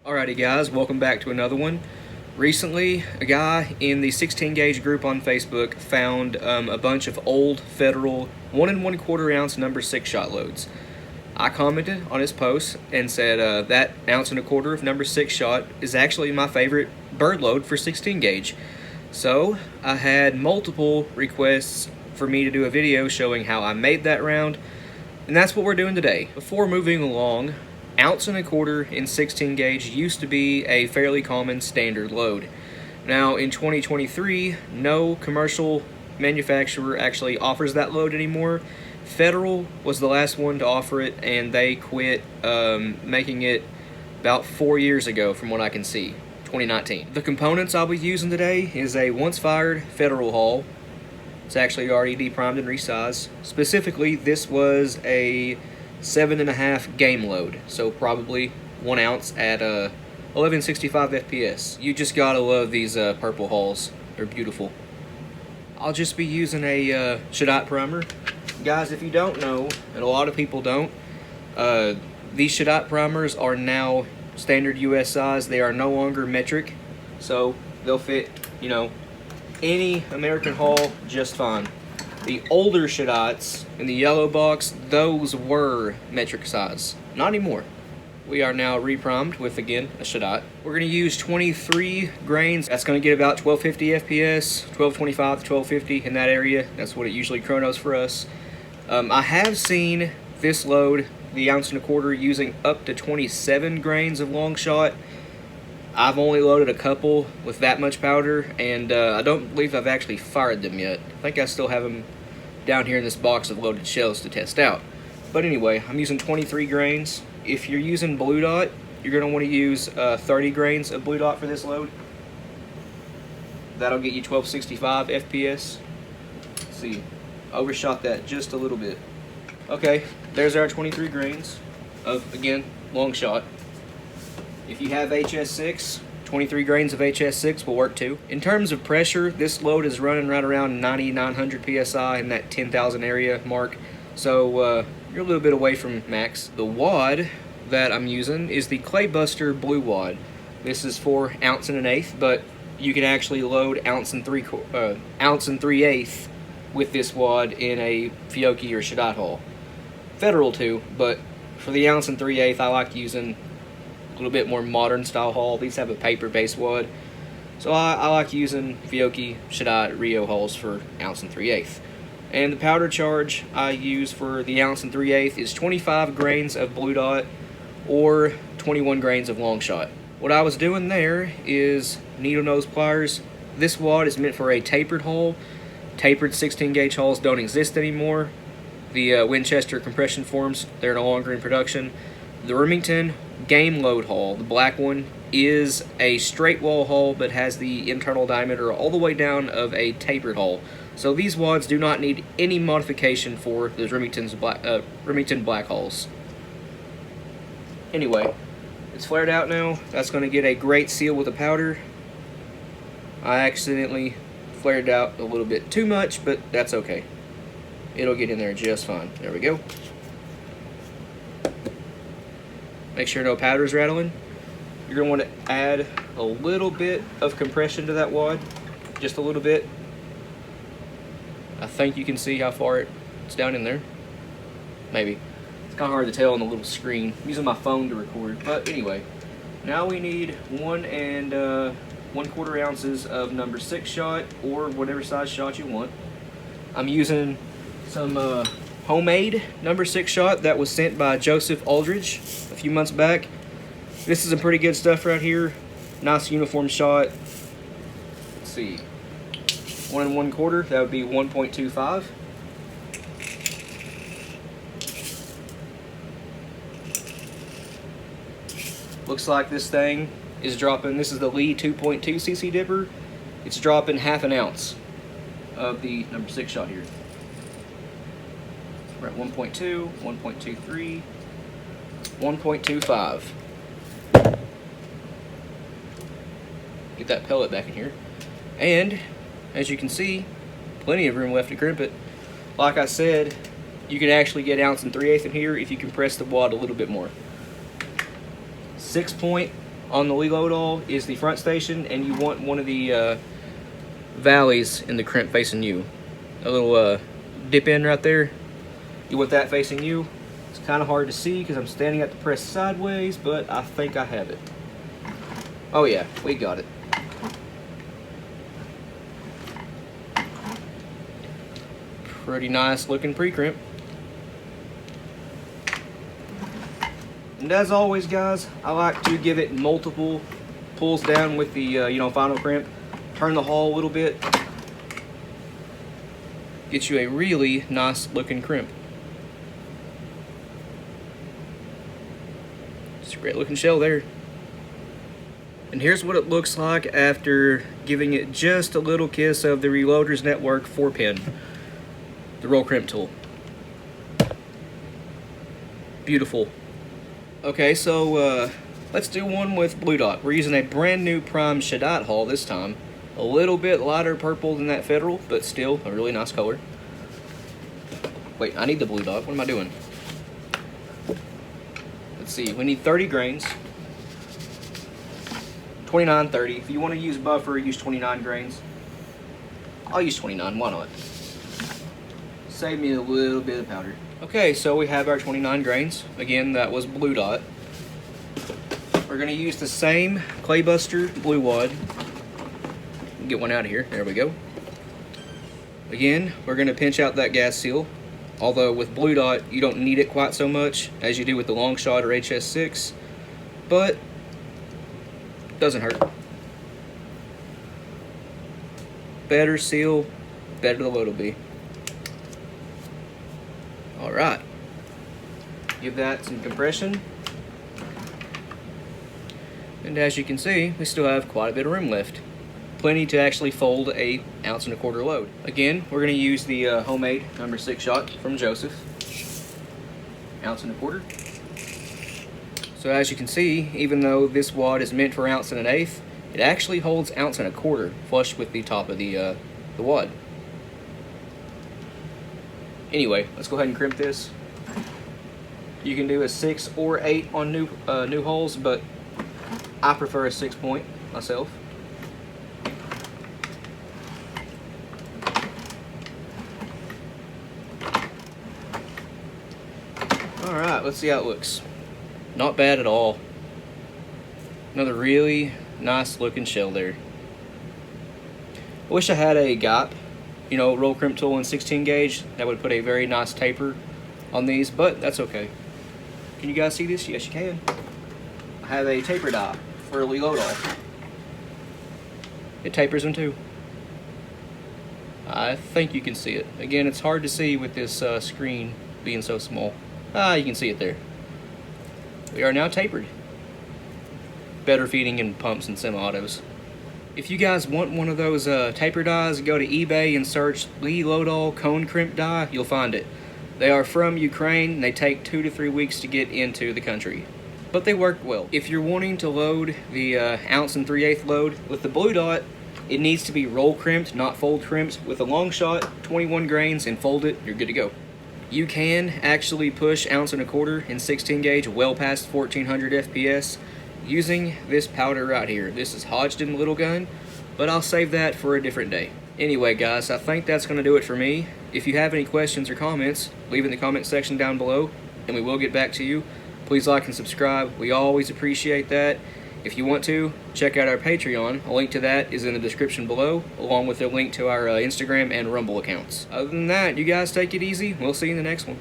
Alrighty guys, welcome back to another one. Recently, a guy in the 16 gauge group on Facebook found a bunch of old Federal 1 1/4 ounce number 6 shot loads. I commented on his post and said that 1 1/4 ounce of number 6 shot is actually my favorite bird load for 16 gauge. So I had multiple requests for me to do a video showing how I made that round, and that's what we're doing today. Before moving along, 1 1/4 ounce in 16 gauge used to be a fairly common standard load. Now in 2023, no commercial manufacturer actually offers that load anymore. Federal was the last one to offer it, and they quit making it about 4 years ago from what I can see, 2019. The components I'll be using today is a once fired Federal hull. It's actually already deprimed and resized. Specifically, this was a 7.5 game load, so probably 1 ounce at 1165 FPS. You just gotta love these purple hulls. They're beautiful. I'll just be using a Shadot primer. Guys, if you don't know, and a lot of people don't, these Shadot primers are now standard US size. They are no longer metric, so they'll fit, any American hull just fine. The older Shadots in the yellow box, those were metric size. Not anymore. We are now reprimed with, again, a Shadot. We're going to use 23 grains. That's going to get about 1250 FPS, 1225 to 1250 in that area. That's what it usually chronos for us. I have seen this load, the 1 1/4 ounce, using up to 27 grains of long shot. I've only loaded a couple with that much powder, and I don't believe I've actually fired them yet. I think I still have them down here in this box of loaded shells to test out. But anyway, I'm using 23 grains. If you're using Blue Dot, you're going to want to use 30 grains of Blue Dot for this load. That'll get you 1265 FPS. Let's see, overshot that just a little bit. Okay, there's our 23 grains of, again, long shot. If you have HS6, 23 grains of HS6 will work too. In terms of pressure, this load is running right around 9,900 PSI in that 10,000 area mark. So you're a little bit away from max. The wad that I'm using is the Claybuster Blue Wad. This is for 1 1/8 ounce, but you can actually load 1 3/8 with this wad in a Fiocchi or Shadot hull. Federal too, but for the 1 3/8 ounce, I like using a little bit more modern style hull. These have a paper base wad, so I like using Fiocchi, Shadot, Rio hulls for 1 3/8 ounce. And the powder charge I use for the 1 3/8 ounce is 25 grains of Blue Dot or 21 grains of long shot. What I was doing there is needle nose pliers. This wad is meant for a tapered hull. Tapered 16 gauge hulls don't exist anymore. The Winchester compression forms, they're no longer in production. The Remington game load hull, the black one, is a straight wall hull but has the internal diameter all the way down of a tapered hull. So these wads do not need any modification for those Remington black hulls. Anyway, it's flared out now. That's going to get a great seal with the powder. I accidentally flared out a little bit too much, but that's okay. It'll get in there just fine. There we go. Make sure no powder is rattling. You're going to want to add a little bit of compression to that wad, just a little bit. I think you can see how far it's down in there. Maybe. It's kind of hard to tell on the little screen. I'm using my phone to record. But anyway, now we need 1 1/4 ounces of number 6 shot or whatever size shot you want. I'm using some homemade number 6 shot that was sent by Joseph Aldridge a few months back. This is some pretty good stuff right here. Nice uniform shot. Let's see. 1 1/4, that would be 1.25. Looks like this thing is dropping, this is the Lee 2.2 cc dipper. It's dropping 1/2 ounce of the number 6 shot here. We're at 1.2, 1.23, 1.25. Get that pellet back in here. And, as you can see, plenty of room left to crimp it. Like I said, you can actually get 1 3/8 ounce in here if you compress the wad a little bit more. 6 point on the Loadoll is the front station, and you want one of the valleys in the crimp facing you. A little dip in right there. You want that facing you. It's kind of hard to see because I'm standing at the press sideways, but I think I have it. Oh yeah, we got it. Pretty nice looking pre-crimp. And as always, guys, I like to give it multiple pulls down with the final crimp. Turn the hull a little bit. Get you a really nice looking crimp. It's a great looking shell there. And here's what it looks like after giving it just a little kiss of the Reloaders Network 4-pin, the roll crimp tool. Beautiful. Okay, so let's do one with Blue Dot. We're using a brand new Prime Shadot hull this time. A little bit lighter purple than that Federal, but still a really nice color. Wait, I need the Blue Dot. What am I doing? Let's see, we need 30 grains. 29, 30. If you want to use buffer, use 29 grains. I'll use 29, why not? Save me a little bit of powder. Okay, so we have our 29 grains. Again, that was Blue Dot. We're going to use the same Claybuster blue wad. Get one out of here. There we go. Again, we're going to pinch out that gas seal. Although with Blue Dot, you don't need it quite so much as you do with the Longshot or HS6. But doesn't hurt. Better seal, better the load will be. Alright. Give that some compression. And as you can see, we still have quite a bit of room left. Plenty to actually fold a 1.25 ounce load. Again, we're going to use the homemade number 6 shot from Joseph. 1.25 ounces. So as you can see, even though this wad is meant for 1 1/8 ounces, it actually holds 1.25 ounces flush with the top of the wad. Anyway, let's go ahead and crimp this. You can do a 6 or 8 on new holes, but I prefer a 6-point myself. Alright, let's see how it looks. Not bad at all. Another really nice looking shell there. I wish I had a gap, roll crimp tool and 16 gauge. That would put a very nice taper on these, but that's okay. Can you guys see this? Yes, you can. I have a taper die for a Loadoll. It tapers them too. I think you can see it. Again, it's hard to see with this screen being so small. You can see it there. We are now tapered. Better feeding in pumps and semi-autos. If you guys want one of those taper dies, go to eBay and search Lee Loadoll cone crimp die. You'll find it. They are from Ukraine. And they take 2 to 3 weeks to get into the country, but they work well. If you're wanting to load the 1 3/8 ounce load with the Blue Dot, it needs to be roll crimped, not fold crimped. With a Longshot, 21 grains, and fold it, you're good to go. You can actually push 1.25 ounces in 16 gauge well past 1400 FPS using this powder right here. This is Hodgdon Little Gun, but I'll save that for a different day. Anyway, guys, I think that's going to do it for me. If you have any questions or comments, leave in the comment section down below, and we will get back to you. Please like and subscribe. We always appreciate that. If you want to, check out our Patreon. A link to that is in the description below, along with a link to our Instagram and Rumble accounts. Other than that, you guys take it easy. We'll see you in the next one.